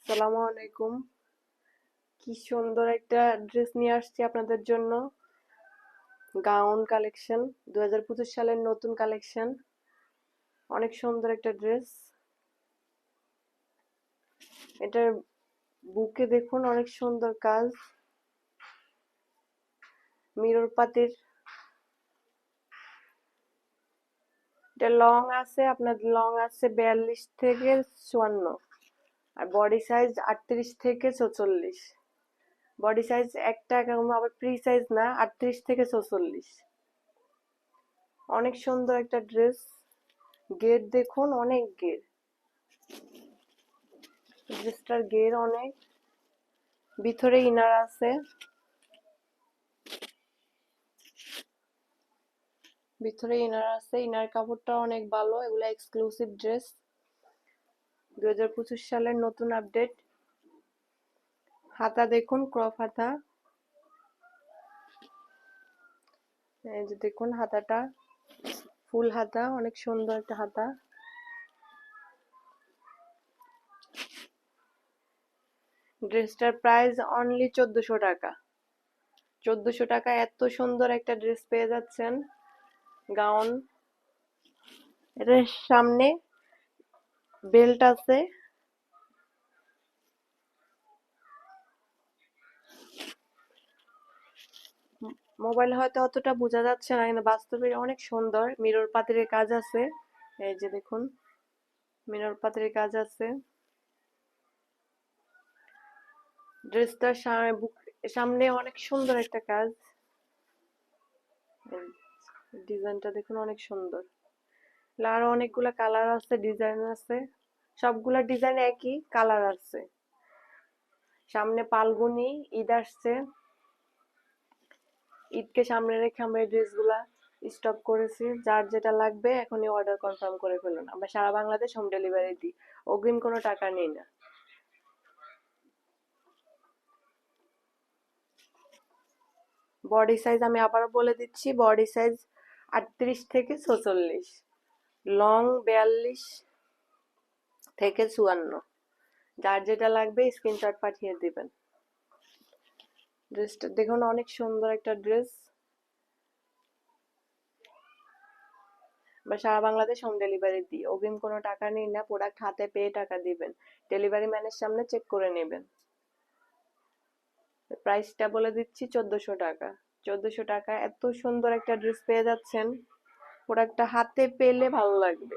আসসালামু আলাইকুম। কি সুন্দর একটা ড্রেস নিয়ে আসছি আপনাদের জন্য। গাউন কালেকশন, 2025 সালের নতুন কালেকশন। অনেক সুন্দর একটা ড্রেস। এটার বুকে দেখুন অনেক সুন্দর কাজ, মিরর পাতির। এটা লং আছে, আপনার লং আছে 42 থেকে 54, আর বডি সাইজ 38 থেকে 44। বডি সাইজ একটা এরকম, আবার ফ্রি সাইজ না, 38 থেকে 44। অনেক সুন্দর একটা ড্রেস। গেট দেখুন, অনেক গেট। ড্রেসটার গের অনেক, ভিতরে ইনার আছে, ইনার কাপড়টা অনেক ভালো। এগুলো এক্সক্লুসিভ ড্রেস, 2025 সালের নতুন আপডেট। হাতা দেখুন, ক্রপ হাতা। এই যে দেখুন হাতাটা, ফুল হাতা, অনেক সুন্দর একটা হাতা। ড্রেসটার প্রাইস অনলি 1400 টাকা। 1400 টাকা এত সুন্দর একটা ড্রেস পেয়ে যাচ্ছেন। গাউন, এটার সামনে বেল্ট আছে। মোবাইল হয়তো অতটা বোঝা যাচ্ছে না, কিন্তু বাস্তবে অনেক সুন্দর। মিরর পাতিরের কাজ আছে, এই যে দেখুন মিরর পাতিরের কাজ আছে। ড্রেসটার সামনে অনেক সুন্দর একটা কাজ। ডিজাইনটা দেখুন অনেক সুন্দর। আরো অনেকগুলা কালার আছে, ডিজাইন আছে। সবগুলা ডিজাইন একই, কালার আছে। সামনে ফাল্গুনি, ঈদ আসছে। ঈদকে সামনে রেখে আমরা এই ড্রেসগুলা স্টক করেছি। যার যেটা লাগবে এখনই অর্ডার কনফার্ম করে ফেলুন। আমরা সারা বাংলাদেশ হোম ডেলিভারি দিই, অগ্রিম কোনো টাকা নেই না। বডি সাইজ আমি আবারও বলে দিচ্ছি, বডি সাইজ 38 থেকে 46, লং 42 থেকে 54। যার যেটা লাগবে স্ক্রিনশট পাঠিয়ে দিবেন। ড্রেসটা দেখুন অনেক সুন্দর একটা ড্রেস। আমরা সারা বাংলাদেশ হোম ডেলিভারি দিই, অগ্রিম কোনো টাকা নিই না। প্রোডাক্ট হাতে পেয়ে টাকা দিবেন, ডেলিভারি ম্যানের সামনে চেক করে নেবেন। প্রাইসটা বলে দিচ্ছি 1400 টাকা। 1400 টাকা এত সুন্দর একটা ড্রেস পেয়ে যাচ্ছেন। প্রোডাক্টটা হাতে পেলে ভালো লাগবে।